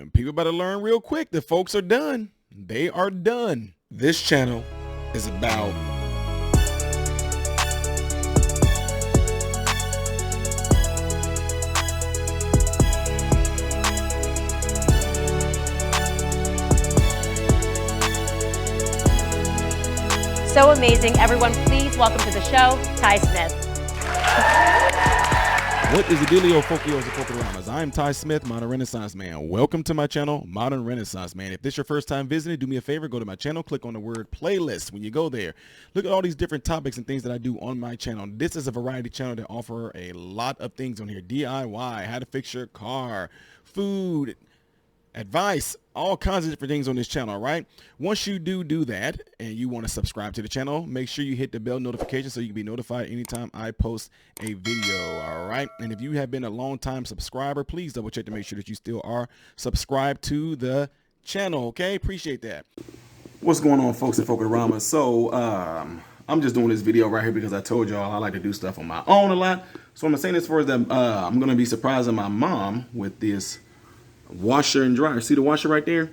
And people better learn real quick. The folks are done. They are done. This channel is about so amazing. Everyone, please welcome to the show, Ty Smith. What is the dealio, folkios and folklorama? I am Ty Smith, Modern Renaissance Man. Welcome to my channel, Modern Renaissance Man. If this is your first time visiting, do me a favor, go to my channel, click on the word playlist. When you go there, look at all these different topics and things that I do on my channel. This is a variety channel that offer a lot of things on here. DIY, how to fix your car, food, advice, all kinds of different things on this channel. All right, once you do that and you want to subscribe to the channel, make sure you hit the bell notification so you can be notified anytime I post a video. All right, and if you have been a long time subscriber, please double check to make sure that you still are subscribed to the channel. Okay, appreciate that. What's going on, folks at Folklorama? So I'm just doing this video right here because I told y'all I like to do stuff on my own a lot. So I'm saying this for that I'm gonna be surprising my mom with this washer and dryer. See the washer right there?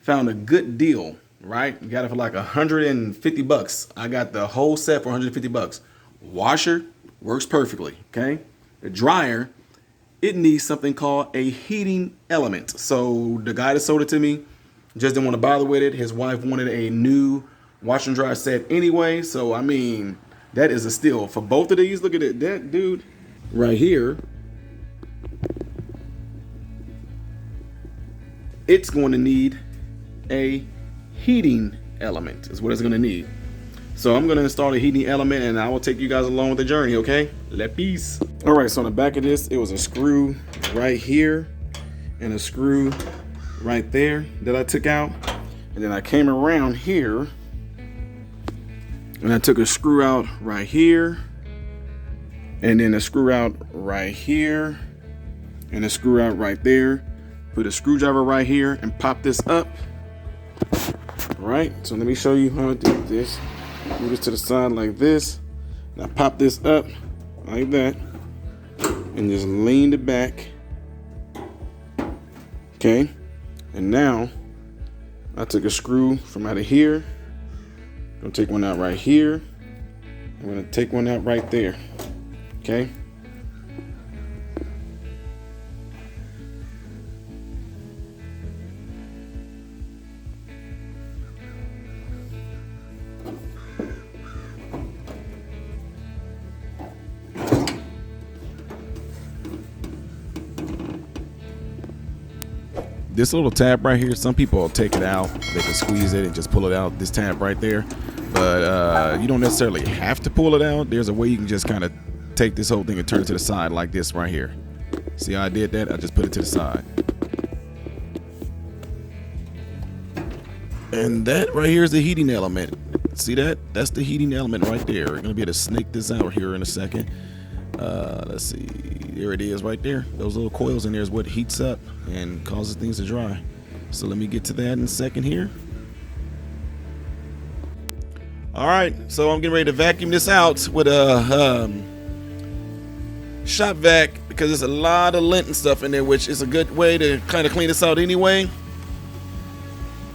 Found a good deal, right? Got it for like 150 bucks. I got the whole set for 150 bucks. Washer works perfectly, okay? The dryer, it needs something called a heating element. So the guy that sold it to me just didn't want to bother with it. His wife wanted a new washer and dryer set anyway. So I mean, that is a steal for both of these. Look at it, that dude right here. It's going to need a heating element is what it's going to need. So I'm going to install the heating element and I will take you guys along with the journey, okay? Let peace. All right, so on the back of this, it was a screw right here and a screw right there that I took out. And then I came around here and I took a screw out right here and then a screw out right here and a screw out right there. Put a screwdriver right here and pop this up. All right, so let me show you how I do this. Move this to the side like this. Now pop this up like that and just lean it back. Okay, and now I took a screw from out of here. I'm gonna take one out right here. I'm gonna take one out right there. Okay. This little tab right here, some people will take it out. They can squeeze it and just pull it out, this tab right there. But you don't necessarily have to pull it out. There's a way you can just kind of take this whole thing and turn it to the side like this right here. See how I did that? I just put it to the side. And that right here is the heating element. See that? That's the heating element right there. We're going to be able to snake this out here in a second. Let's see. There it is right there. Those little coils in there is what heats up and causes things to dry. So let me get to that in a second here. All right, so I'm getting ready to vacuum this out with a shop vac because there's a lot of lint and stuff in there, which is a good way to kind of clean this out anyway.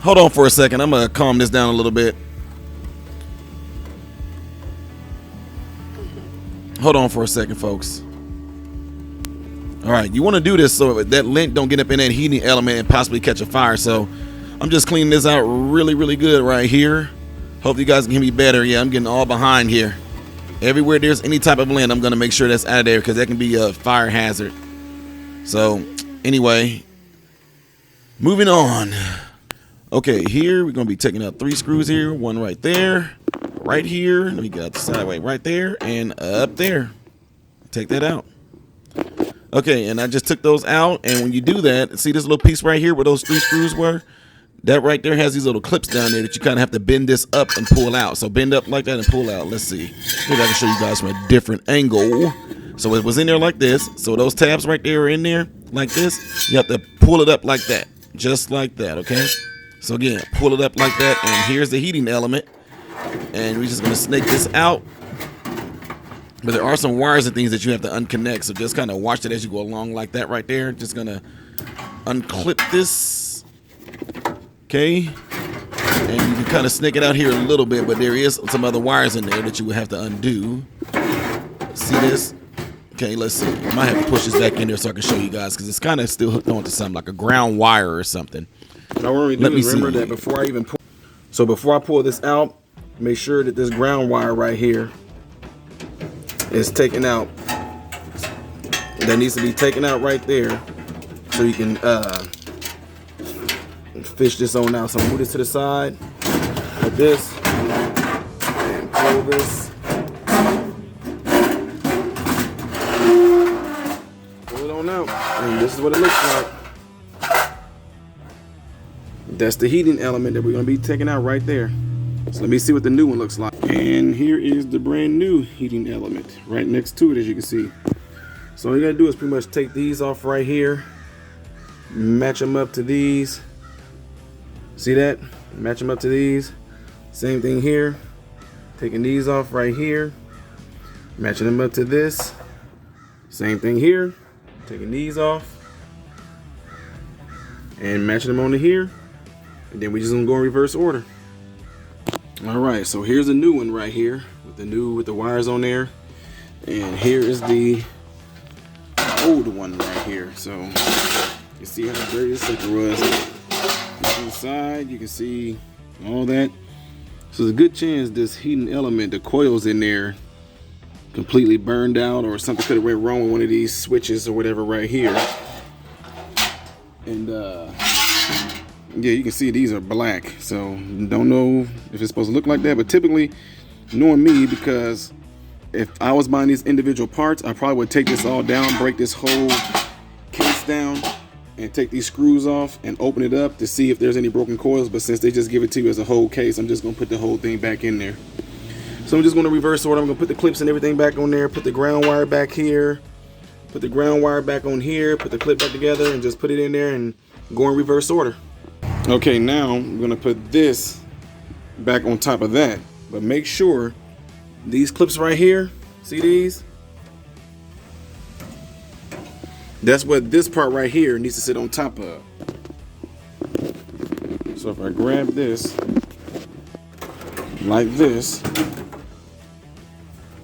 Hold on for a second. I'm gonna calm this down a little bit. Hold on for a second, folks. All right, you want to do this so that lint don't get up in that heating element and possibly catch a fire. So I'm just cleaning this out really, really good right here. Hope you guys can hear me better. Yeah, I'm getting all behind here. Everywhere there's any type of lint, I'm going to make sure that's out of there because that can be a fire hazard. So anyway, moving on. Okay, here we're going to be taking out 3 screws here. One right there, right here. Let me get out the sideway right there and up there. Take that out. Okay, and I just took those out, and when you do that, see this little piece right here where those 3 screws were? That right there has these little clips down there that you kind of have to bend this up and pull out. So bend up like that and pull out. Let's see. Maybe I can show you guys from a different angle. So it was in there like this. So those tabs right there are in there like this. You have to pull it up like that. Just like that, okay? So again, pull it up like that, and here's the heating element. And we're just going to snake this out. But there are some wires and things that you have to unconnect, so just kind of watch it as you go along like that right there. Just gonna unclip this. Okay. And you can kind of snake it out here a little bit, but there is some other wires in there that you would have to undo. See this? Okay, let's see. I might have to push this back in there so I can show you guys, because it's kind of still hooked onto something like a ground wire or something. Now what we do is remember that before I even pull. So before I pull this out, make sure that this ground wire right here is taken out. That needs to be taken out right there, so you can fish this on out. So move this to the side like this, and pull this. Pull it on out, and this is what it looks like. That's the heating element that we're gonna be taking out right there. So let me see what the new one looks like. And here is the brand new heating element right next to it, as you can see. So all you gotta do is pretty much take these off right here, match them up to these. See that? Match them up to these. Same thing here. Taking these off right here, matching them up to this. Same thing here. Taking these off and matching them onto here. And then we just gonna go in reverse order. All right, so here's the new one right here with the wires on there, and here is the old one right here. So you see how dirty this sucker was. On the side, you can see all that. So there's a good chance this heating element, the coils in there, completely burned out, or something could have went wrong with one of these switches or whatever right here. And yeah, you can see these are black, so don't know if it's supposed to look like that, but typically, knowing me, because if I was buying these individual parts, I probably would take this all down, break this whole case down, and take these screws off and open it up to see if there's any broken coils. But since they just give it to you as a whole case, I'm just gonna put the whole thing back in there. So I'm just gonna reverse order. I'm gonna put the clips and everything back on there, put the ground wire back here, put the ground wire back on here, put the clip back together, and just put it in there and go in reverse order. Okay, now I'm gonna put this back on top of that, but make sure these clips right here, see these? That's what this part right here needs to sit on top of. So if I grab this like this,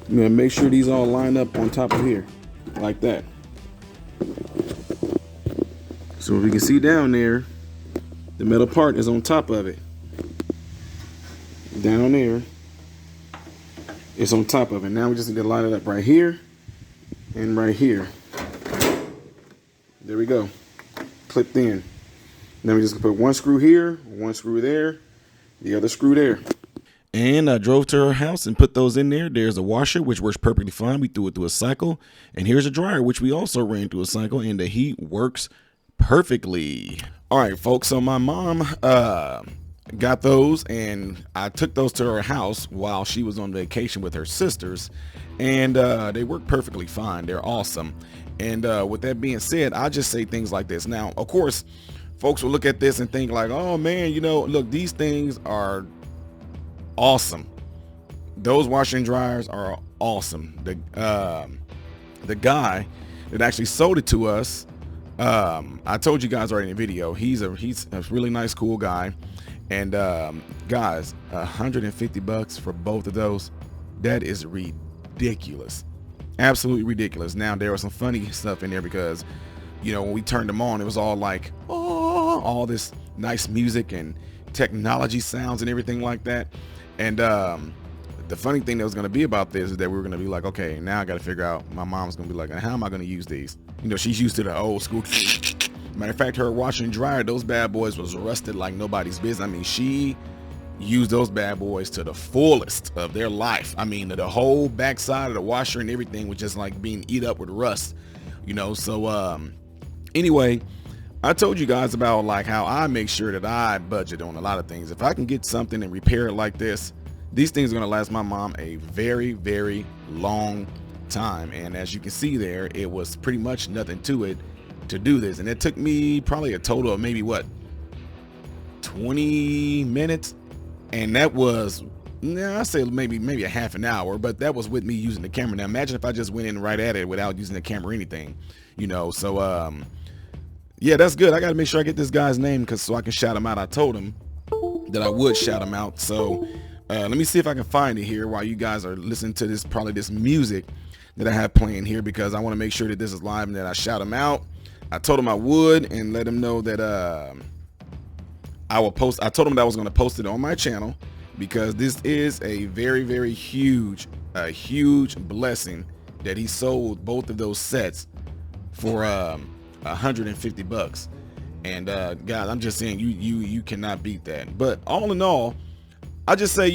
I'm gonna make sure these all line up on top of here, like that. So if you can see down there, the metal part is on top of it. Down there, it's on top of it. Now we just need to line it up right here and right here. There we go, clipped in. Then we just put one screw here, one screw there, the other screw there. And I drove to her house and put those in there. There's a washer, which works perfectly fine. We threw it through a cycle. And here's a dryer, which we also ran through a cycle, and the heat works perfectly. All right, folks, so my mom got those, and I took those to her house while she was on vacation with her sisters, and they work perfectly fine. They're awesome. And with that being said, I just say things like this. Now, of course, folks will look at this and think like, oh man, you know, look, these things are awesome. Those washer and dryers are awesome. The guy that actually sold it to us, I told you guys already in the video, he's a really nice, cool guy. And guys, $150 for both of those, that is ridiculous. Absolutely ridiculous. Now there was some funny stuff in there because, you know, when we turned them on, it was all like, oh, all this nice music and technology sounds and everything like that. And the funny thing that was going to be about this is that we were going to be like, okay, now I got to figure out, my mom's going to be like, how am I going to use these? You know, she's used to the old school. Matter of fact, her washer and dryer, those bad boys was rusted like nobody's business. I mean, she used those bad boys to the fullest of their life. I mean, the whole backside of the washer and everything was just like being eat up with rust, you know. So anyway, I told you guys about like how I make sure that I budget on a lot of things. If I can get something and repair it like this, these things are going to last my mom a very, very long time. And as you can see there, it was pretty much nothing to it to do this. And it took me probably a total of maybe what, 20 minutes. And that was, I say maybe a half an hour, but that was with me using the camera. Now imagine if I just went in right at it without using the camera or anything, you know. So Yeah, that's good. I got to make sure I get this guy's name so I can shout him out. I told him that I would shout him out. So let me see if I can find it here while you guys are listening to this music that I have playing here, because I want to make sure that this is live and that I shout him out. I told him I would, and let him know that I will post. I told him that I was going to post it on my channel, because this is a very, very huge blessing that he sold both of those sets for $150. And guys, I'm just saying, you cannot beat that. But all in all, I just say,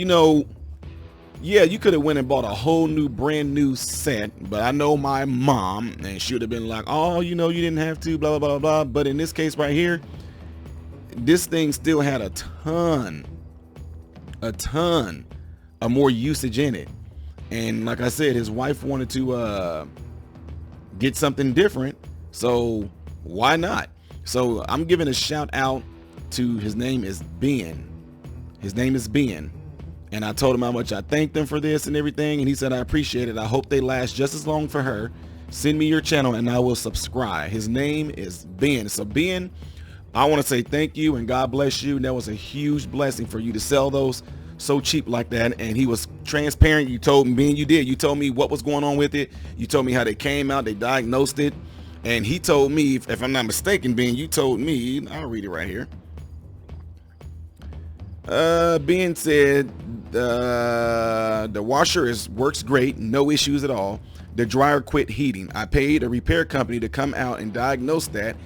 yeah, you could have went and bought a whole new brand new set, but I know my mom, and she would have been like, oh, you didn't have to, blah, blah, blah, blah. But in this case right here, this thing still had a ton of more usage in it. And like I said, his wife wanted to get something different, so why not? So I'm giving a shout out to, his name is Ben. And I told him how much I thanked them for this and everything, and he said, I appreciate it. I hope they last just as long for her. Send me your channel and I will subscribe. His name is Ben. So Ben, I want to say thank you and God bless you. And that was a huge blessing for you to sell those so cheap like that. And he was transparent. You told me, Ben, you told me what was going on with it. You told me how they came out, they diagnosed it. And he told me, if I'm not mistaken, Ben, you told me, I'll read it right here. Ben said the washer works great, no issues at all. The dryer quit heating. I paid a repair company to come out and diagnose that,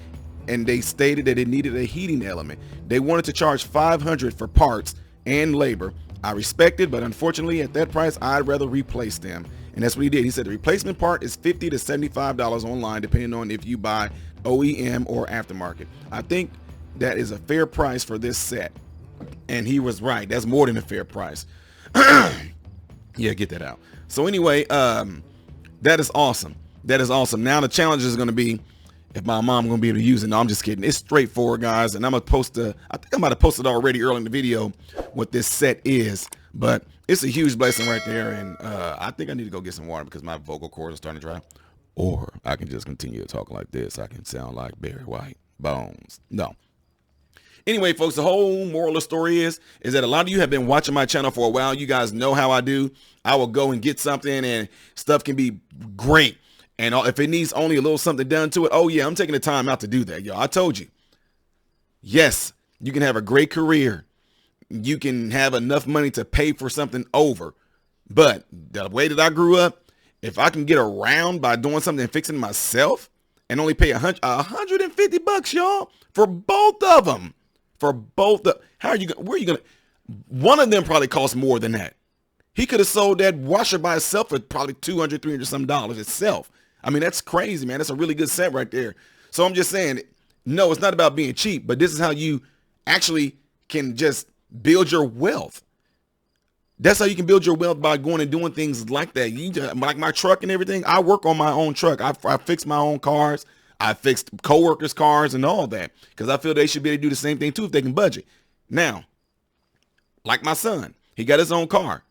and they stated that it needed a heating element. They wanted to charge $500 for parts and labor. I respected, but unfortunately at that price, I'd rather replace them. And that's what he did. He said the replacement part is $50 to $75 online, depending on if you buy OEM or aftermarket. I think that is a fair price for this set. And he was right. That's more than a fair price. Yeah, get that out. So anyway, that is awesome. That is awesome. Now the challenge is going to be if my mom going to be able to use it. No, I'm just kidding. It's straightforward, guys. And I'm going to post I think I might have posted already early in the video what this set is. But it's a huge blessing right there. And I think I need to go get some water because my vocal cords are starting to dry. Or I can just continue to talk like this. I can sound like Barry White. Bones. No. Anyway, folks, the whole moral of the story is that a lot of you have been watching my channel for a while. You guys know how I do. I will go and get something and stuff can be great. And if it needs only a little something done to it, oh yeah, I'm taking the time out to do that, y'all. I told you. Yes, you can have a great career. You can have enough money to pay for something over. But the way that I grew up, if I can get around by doing something and fixing myself and only pay $150, y'all, for both of them. For both the, where are you gonna, one of them probably costs more than that. He could have sold that washer by itself for probably $200, $300 some dollars itself. I mean, that's crazy, man. That's a really good set right there. So I'm just saying, no, it's not about being cheap, but this is how you actually can just build your wealth. That's how you can build your wealth, by going and doing things like that. You just, like my truck and everything. I work on my own truck. I fix my own cars. I fixed coworkers' cars and all that because I feel they should be able to do the same thing too if they can budget. Now, like my son, he got his own car.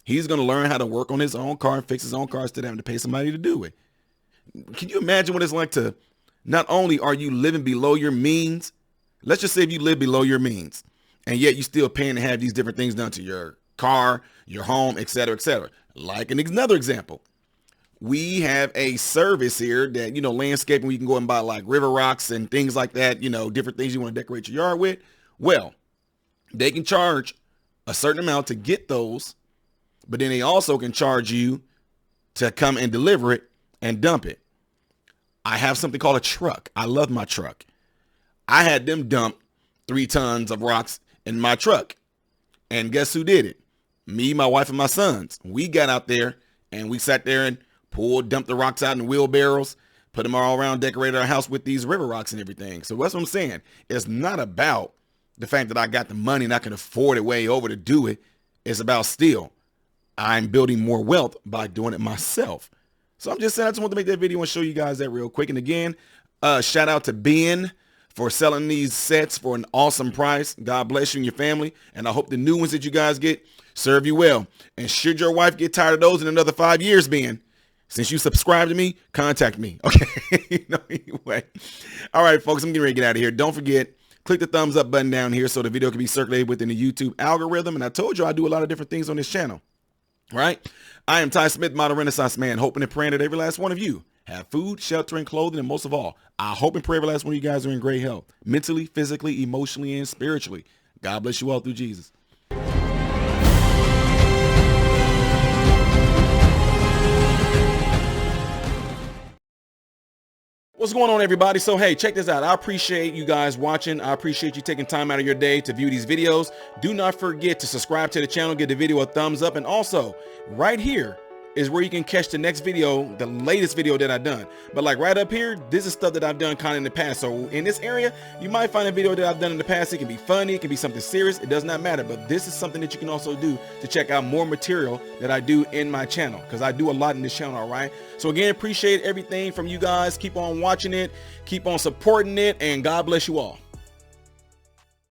He's going to learn how to work on his own car and fix his own car instead of having to pay somebody to do it. Can you imagine what it's like to, not only are you living below your means, let's just say if you live below your means and yet you still paying to have these different things done to your car, your home, et cetera, et cetera. Like another example. We have a service here that, landscaping, we can go and buy like river rocks and things like that, different things you want to decorate your yard with. Well, they can charge a certain amount to get those, but then they also can charge you to come and deliver it and dump it. I have something called a truck. I love my truck. I had them dump 3 tons of rocks in my truck. And guess who did it? Me, my wife, and my sons. We got out there and we sat there and dumped the rocks out in wheelbarrows, put them all around, decorated our house with these river rocks and everything. So that's what I'm saying. It's not about the fact that I got the money and I can afford it way over to do it. It's about still, I'm building more wealth by doing it myself. So I'm just saying, I just want to make that video and show you guys that real quick. And again, shout out to Ben for selling these sets for an awesome price. God bless you and your family. And I hope the new ones that you guys get serve you well. And should your wife get tired of those in another 5 years, Ben, Since you subscribe to me, contact me. Okay. Anyway. All right, folks, I'm getting ready to get out of here. Don't forget, click the thumbs up button down here so the video can be circulated within the YouTube algorithm. And I told you I do a lot of different things on this channel. Right? I am Ty Smith, Modern Renaissance Man, hoping and praying that every last one of you have food, shelter, and clothing. And most of all, I hope and pray every last one of you guys are in great health, mentally, physically, emotionally, and spiritually. God bless you all through Jesus. What's going on, everybody? So, hey, check this out. I appreciate you guys watching. I appreciate you taking time out of your day to view these videos. Do not forget to subscribe to the channel, give the video a thumbs up, and also right here is where you can catch the next video, the latest video that I've done. But like right up here, this is stuff that I've done kind of in the past. So in this area, you might find a video that I've done in the past. It can be funny, it can be something serious. It does not matter. But this is something that you can also do to check out more material that I do in my channel, because I do a lot in this channel. All right. So again, appreciate everything from you guys. Keep on watching it, keep on supporting it, and God bless you all.